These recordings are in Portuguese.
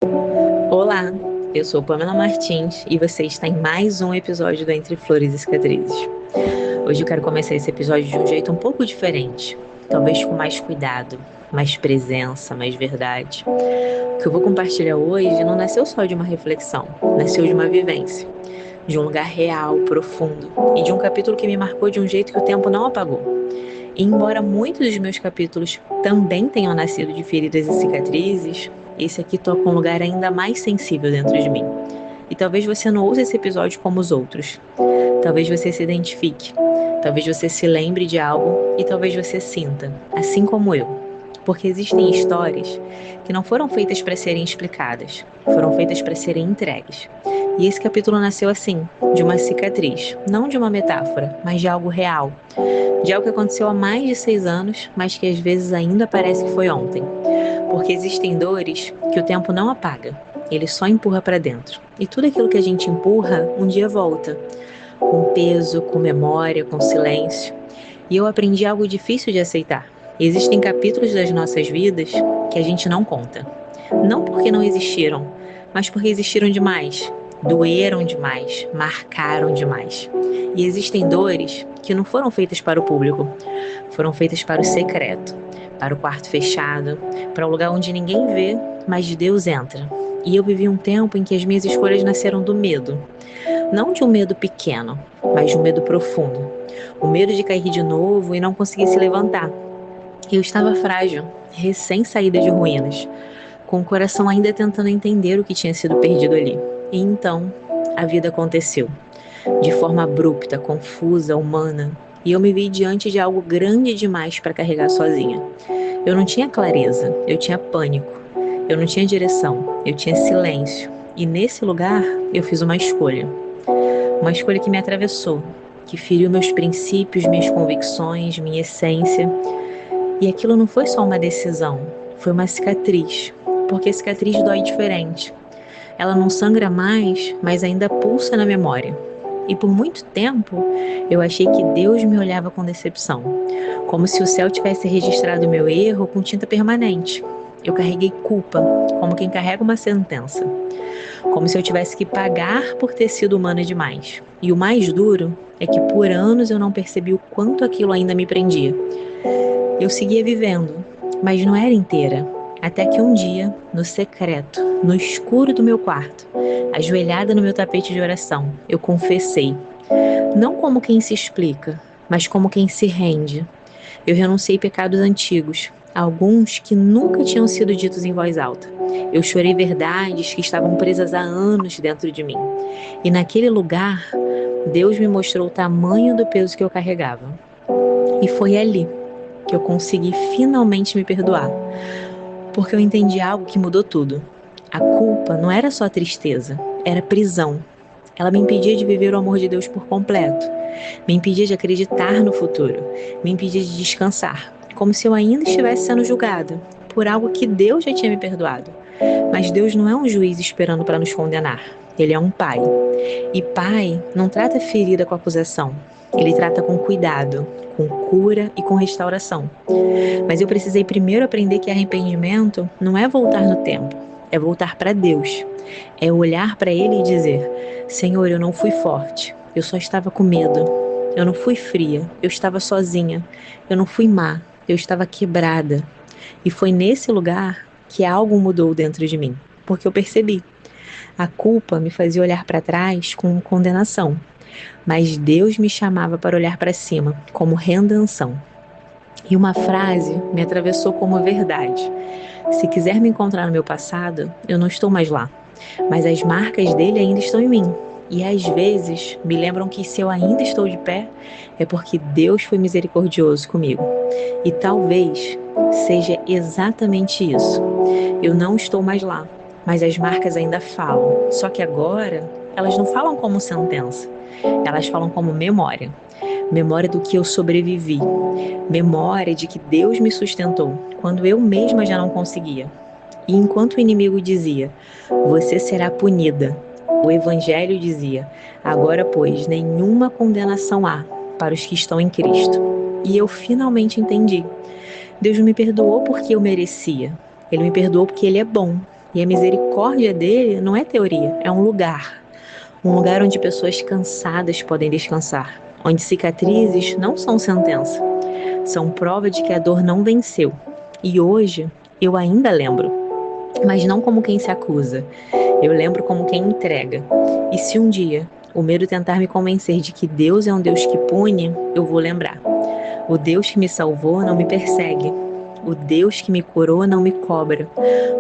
Olá, eu sou Pamela Martins e você está em mais um episódio do Entre Flores e Cicatrizes. Hoje eu quero começar esse episódio de um jeito um pouco diferente, talvez com mais cuidado, mais presença, mais verdade. O que eu vou compartilhar hoje não nasceu só de uma reflexão, nasceu de uma vivência, de um lugar real, profundo e de um capítulo que me marcou de um jeito que o tempo não apagou. E embora muitos dos meus capítulos também tenham nascido de feridas e cicatrizes, esse aqui toca um lugar ainda mais sensível dentro de mim. E talvez você não ouça esse episódio como os outros. Talvez você se identifique. Talvez você se lembre de algo e talvez você sinta, assim como eu. Porque existem histórias que não foram feitas para serem explicadas, foram feitas para serem entregues. E esse capítulo nasceu assim, de uma cicatriz, não de uma metáfora, mas de algo real, de algo que aconteceu há mais de 6 anos, mas que às vezes ainda parece que foi ontem. Porque existem dores que o tempo não apaga, ele só empurra para dentro. E tudo aquilo que a gente empurra, um dia volta, com peso, com memória, com silêncio. E eu aprendi algo difícil de aceitar. Existem capítulos das nossas vidas que a gente não conta. Não porque não existiram, mas porque existiram demais, doeram demais, marcaram demais. E existem dores que não foram feitas para o público, foram feitas para o secreto, para o quarto fechado, para o lugar onde ninguém vê, mas Deus entra. E eu vivi um tempo em que as minhas escolhas nasceram do medo. Não de um medo pequeno, mas de um medo profundo. O medo de cair de novo e não conseguir se levantar. Eu estava frágil, recém-saída de ruínas, com o coração ainda tentando entender o que tinha sido perdido ali. E então, a vida aconteceu, de forma abrupta, confusa, humana, e eu me vi diante de algo grande demais para carregar sozinha. Eu não tinha clareza, eu tinha pânico, eu não tinha direção, eu tinha silêncio. E nesse lugar, eu fiz uma escolha que me atravessou, que feriu meus princípios, minhas convicções, minha essência. E aquilo não foi só uma decisão, foi uma cicatriz, porque a cicatriz dói diferente. Ela não sangra mais, mas ainda pulsa na memória. E por muito tempo, eu achei que Deus me olhava com decepção, como se o céu tivesse registrado meu erro com tinta permanente. Eu carreguei culpa, como quem carrega uma sentença, como se eu tivesse que pagar por ter sido humana demais. E o mais duro é que por anos eu não percebi o quanto aquilo ainda me prendia. Eu seguia vivendo, mas não era inteira. Até que um dia, no secreto, no escuro do meu quarto, ajoelhada no meu tapete de oração, eu confessei. Não como quem se explica, mas como quem se rende. Eu renunciei pecados antigos, alguns que nunca tinham sido ditos em voz alta. Eu chorei verdades que estavam presas há anos dentro de mim. E naquele lugar, Deus me mostrou o tamanho do peso que eu carregava. E foi ali que eu consegui finalmente me perdoar, porque eu entendi algo que mudou tudo. A culpa não era só tristeza, era prisão. Ela me impedia de viver o amor de Deus por completo, me impedia de acreditar no futuro, me impedia de descansar, como se eu ainda estivesse sendo julgada por algo que Deus já tinha me perdoado. Mas Deus não é um juiz esperando para nos condenar. Ele é um pai. E pai não trata ferida com acusação. Ele trata com cuidado, com cura e com restauração. Mas eu precisei primeiro aprender que arrependimento não é voltar no tempo, é voltar para Deus. É olhar para Ele e dizer: Senhor, eu não fui forte, eu só estava com medo. Eu não fui fria, eu estava sozinha. Eu não fui má, eu estava quebrada. E foi nesse lugar que algo mudou dentro de mim, porque eu percebi. A culpa me fazia olhar para trás com condenação, mas Deus me chamava para olhar para cima, como redenção. E uma frase me atravessou como verdade. Se quiser me encontrar no meu passado, eu não estou mais lá, mas as marcas dele ainda estão em mim. E às vezes me lembram que se eu ainda estou de pé, é porque Deus foi misericordioso comigo. E talvez seja exatamente isso. Eu não estou mais lá, mas as marcas ainda falam. Só que agora elas não falam como sentença, elas falam como memória. Memória do que eu sobrevivi. Memória de que Deus me sustentou quando eu mesma já não conseguia. E enquanto o inimigo dizia: você será punida, o Evangelho dizia: agora, pois, nenhuma condenação há para os que estão em Cristo. E eu finalmente entendi. Deus não me perdoou porque eu merecia. Ele me perdoou porque Ele é bom. E a misericórdia dele não é teoria, é um lugar. Um lugar onde pessoas cansadas podem descansar, onde cicatrizes não são sentença, são prova de que a dor não venceu. E hoje eu ainda lembro, mas não como quem se acusa, eu lembro como quem entrega. E se um dia o medo tentar me convencer de que Deus é um Deus que pune, eu vou lembrar. O Deus que me salvou não me persegue. O Deus que me curou não me cobra.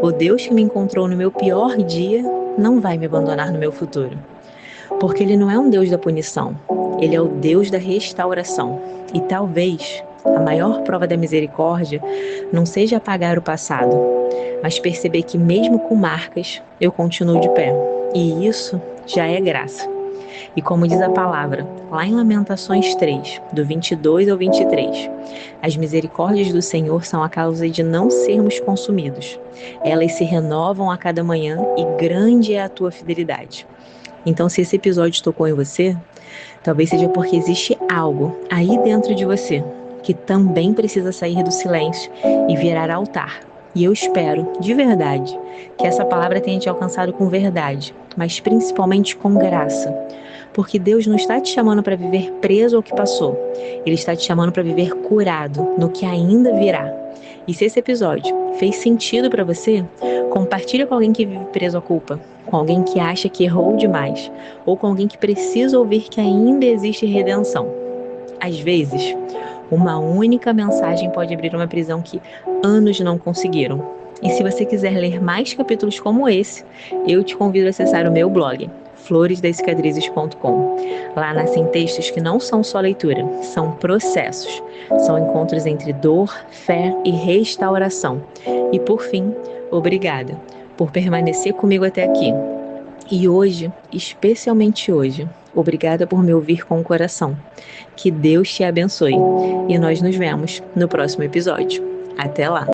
O Deus que me encontrou no meu pior dia não vai me abandonar no meu futuro. Porque Ele não é um Deus da punição. Ele é o Deus da restauração. E talvez a maior prova da misericórdia não seja apagar o passado, mas perceber que mesmo com marcas, eu continuo de pé. E isso já é graça. E como diz a palavra, lá em Lamentações 3, do 22 ao 23, as misericórdias do Senhor são a causa de não sermos consumidos. Elas se renovam a cada manhã e grande é a tua fidelidade. Então, se esse episódio tocou em você, talvez seja porque existe algo aí dentro de você que também precisa sair do silêncio e virar altar. E eu espero, de verdade, que essa palavra tenha te alcançado com verdade, mas principalmente com graça. Porque Deus não está te chamando para viver preso ao que passou. Ele está te chamando para viver curado no que ainda virá. E se esse episódio fez sentido para você, compartilha com alguém que vive preso à culpa, com alguém que acha que errou demais, ou com alguém que precisa ouvir que ainda existe redenção. Às vezes, uma única mensagem pode abrir uma prisão que anos não conseguiram. E se você quiser ler mais capítulos como esse, eu te convido a acessar o meu blog, floresdascicatrizes.com. Lá nascem textos que não são só leitura, são processos. São encontros entre dor, fé e restauração. E por fim, obrigada por permanecer comigo até aqui. E hoje, especialmente hoje, obrigada por me ouvir com o coração. Que Deus te abençoe. E nós nos vemos no próximo episódio. Até lá!